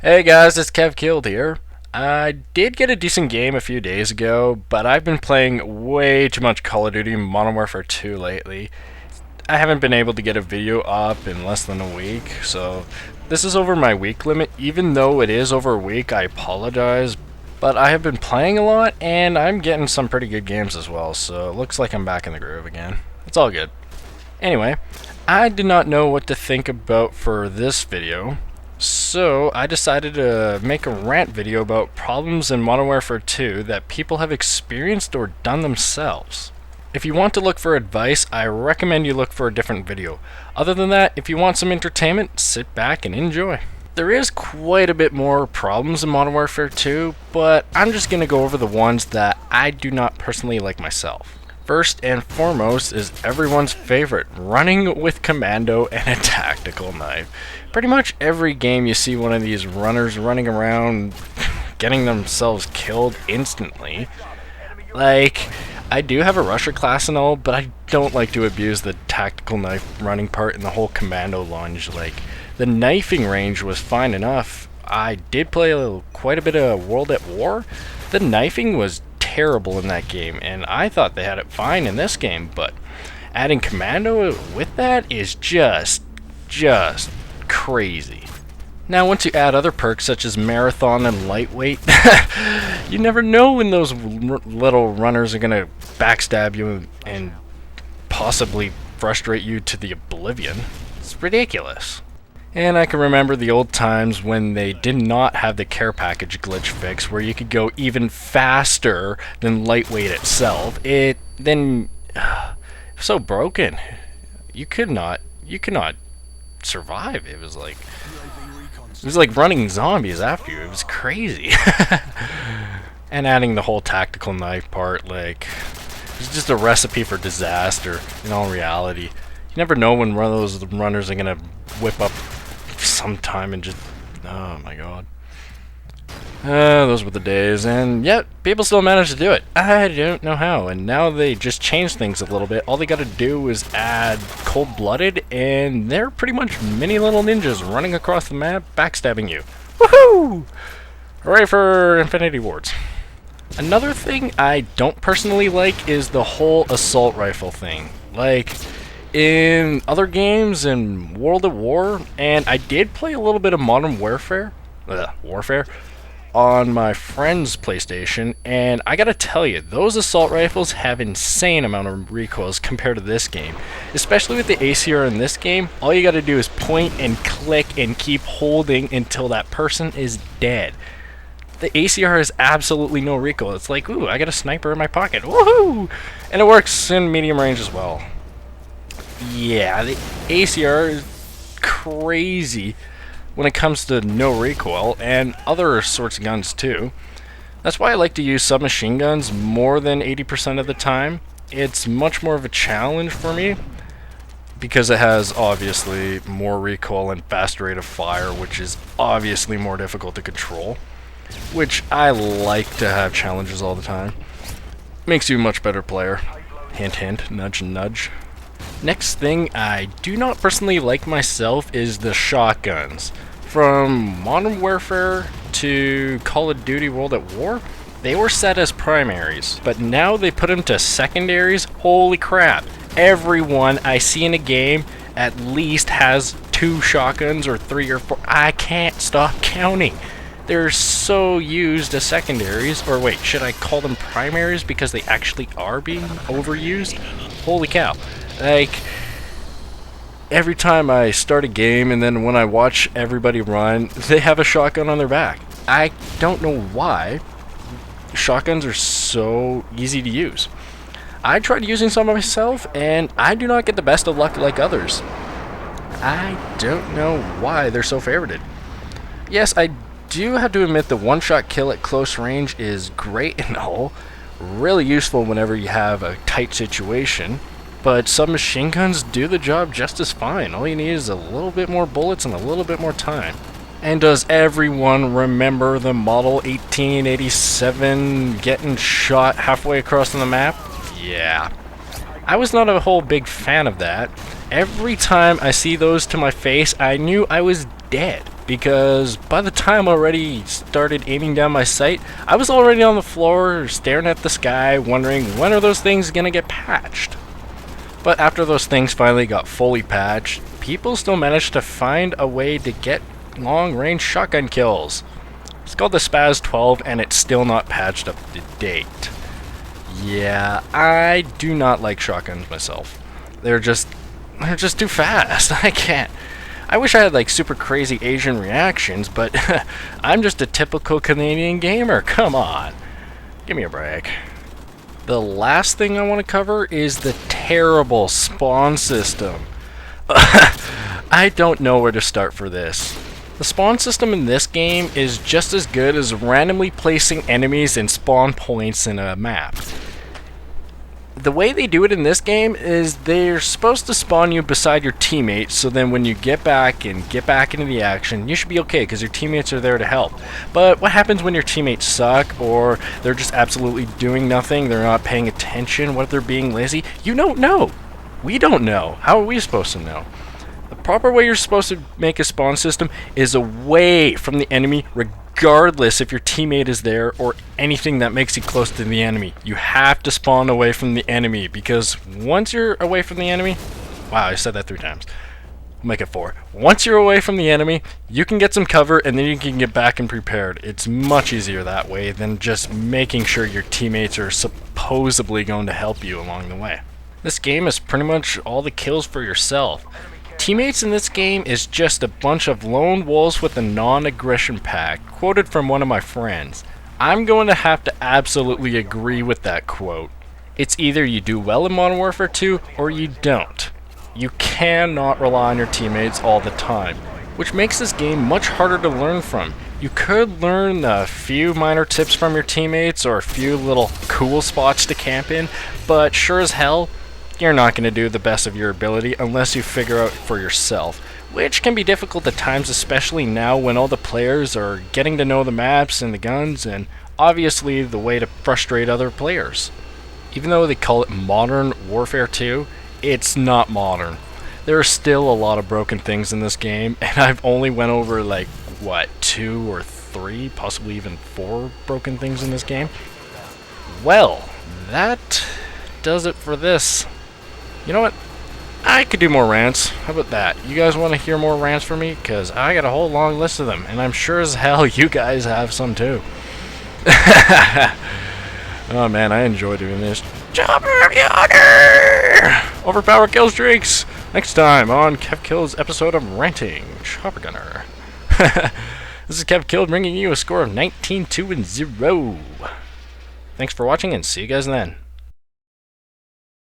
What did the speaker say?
Hey guys, it's KevKild here. I did get a decent game a few days ago, but I've been playing way too much Call of Duty Modern Warfare 2 lately. I haven't been able to get a video up in less than a week, so this is over my week limit. Even though it is over a week, I apologize, but I have been playing a lot and I'm getting some pretty good games as well, so it looks like I'm back in the groove again. It's all good. Anyway, I did not know what to think about for this video. So, I decided to make a rant video about problems in Modern Warfare 2 that people have experienced or done themselves. If you want to look for advice, I recommend you look for a different video. Other than that, if you want some entertainment, sit back and enjoy. There is quite a bit more problems in Modern Warfare 2, but I'm just going to go over the ones that I do not personally like myself. First and foremost is everyone's favorite, running with Commando and a tactical knife. Pretty much every game you see one of these runners running around getting themselves killed instantly. Like, I do have a rusher class and all, but I don't like to abuse the tactical knife running part and the whole commando lunge. Like, the knifing range was fine enough. I did play quite a bit of World at War. The knifing was terrible in that game, and I thought they had it fine in this game, but adding commando with that is just crazy. Now once you add other perks such as marathon and lightweight, you never know when those little runners are gonna backstab you and possibly frustrate you to the oblivion. It's ridiculous. And I can remember the old times when they did not have the care package glitch fix where you could go even faster than lightweight itself. It then so broken. You could not survive. It was like running zombies after you. It was crazy. And adding the whole tactical knife part, like, it's just a recipe for disaster in all reality. You never know when one of those runners are gonna whip up sometime and just, oh my god. Those were the days, and yet people still manage to do it. I don't know how, and now they just changed things a little bit. All they gotta do is add cold-blooded, and they're pretty much mini little ninjas running across the map, backstabbing you. Woohoo! Hooray for Infinity Wards. Another thing I don't personally like is the whole assault rifle thing. Like, in other games in World at War, and I did play a little bit of Modern Warfare on my friend's PlayStation, and I gotta tell you, those assault rifles have insane amount of recoils compared to this game. Especially with the ACR in this game, all you gotta do is point and click and keep holding until that person is dead. The ACR has absolutely no recoil. It's like, ooh, I got a sniper in my pocket, woohoo! And it works in medium range as well. Yeah, the ACR is crazy when it comes to no recoil, and other sorts of guns too. That's why I like to use submachine guns more than 80% of the time. It's much more of a challenge for me, because it has obviously more recoil and faster rate of fire, which is obviously more difficult to control. Which I like to have challenges all the time. Makes you a much better player. Hint hint, nudge nudge. Next thing I do not personally like myself is the shotguns. From Modern Warfare to Call of Duty World at War, they were set as primaries, but now they put them to secondaries. Holy crap. Everyone I see in a game at least has 2 shotguns or 3 or 4. I can't stop counting. They're so used as secondaries, or wait, should I call them primaries because they actually are being overused? Holy cow. Like, every time I start a game and then when I watch everybody run, they have a shotgun on their back. I don't know why. Shotguns are so easy to use. I tried using some myself, and I do not get the best of luck like others. I don't know why they're so favorited. Yes, I do have to admit the one-shot kill at close range is great and all, really useful whenever you have a tight situation, but submachine guns do the job just as fine. All you need is a little bit more bullets and a little bit more time. And does everyone remember the Model 1887 getting shot halfway across the map? Yeah. I was not a whole big fan of that. Every time I see those to my face, I knew I was dead, because by the time I already started aiming down my sight, I was already on the floor staring at the sky, wondering when are those things gonna get patched. But after those things finally got fully patched, people still managed to find a way to get long-range shotgun kills. It's called the Spaz 12 and it's still not patched up to date. Yeah, I do not like shotguns myself. They're just too fast. I can't. I wish I had like super crazy Asian reactions, but I'm just a typical Canadian gamer. Come on. Give me a break. The last thing I want to cover is the terrible spawn system. I don't know where to start for this. The spawn system in this game is just as good as randomly placing enemies in spawn points in a map. The way they do it in this game is they're supposed to spawn you beside your teammates, so then when you get back into the action, you should be okay because your teammates are there to help. But what happens when your teammates suck, or they're just absolutely doing nothing, they're not paying attention, what if they're being lazy? You don't know. We don't know. How are we supposed to know? The proper way you're supposed to make a spawn system is away from the enemy, regardless if your teammate is there or anything that makes you close to the enemy. You have to spawn away from the enemy, because once you're away from the enemy... Wow, I said that 3 times. I'll make it 4. Once you're away from the enemy, you can get some cover and then you can get back and prepared. It's much easier that way than just making sure your teammates are supposedly going to help you along the way. This game is pretty much all the kills for yourself. Teammates in this game is just a bunch of lone wolves with a non-aggression pact, quoted from one of my friends. I'm going to have to absolutely agree with that quote. It's either you do well in Modern Warfare 2 or you don't. You cannot rely on your teammates all the time, which makes this game much harder to learn from. You could learn a few minor tips from your teammates or a few little cool spots to camp in, but sure as hell, you're not going to do the best of your ability unless you figure out for yourself, which can be difficult at times, especially now when all the players are getting to know the maps and the guns, and obviously the way to frustrate other players. Even though they call it Modern Warfare 2, it's not modern. There are still a lot of broken things in this game, and I've only went over like, what, 2 or 3, possibly even 4 broken things in this game. Well, that does it for this. You know what? I could do more rants. How about that? You guys want to hear more rants from me? Because I got a whole long list of them, and I'm sure as hell you guys have some too. Oh man, I enjoy doing this. Overpower kill streaks! Next time on KevKild's episode of Ranting. Chopper Gunner. This is KevKild bringing you a score of 19-2-0. Thanks for watching, and see you guys then.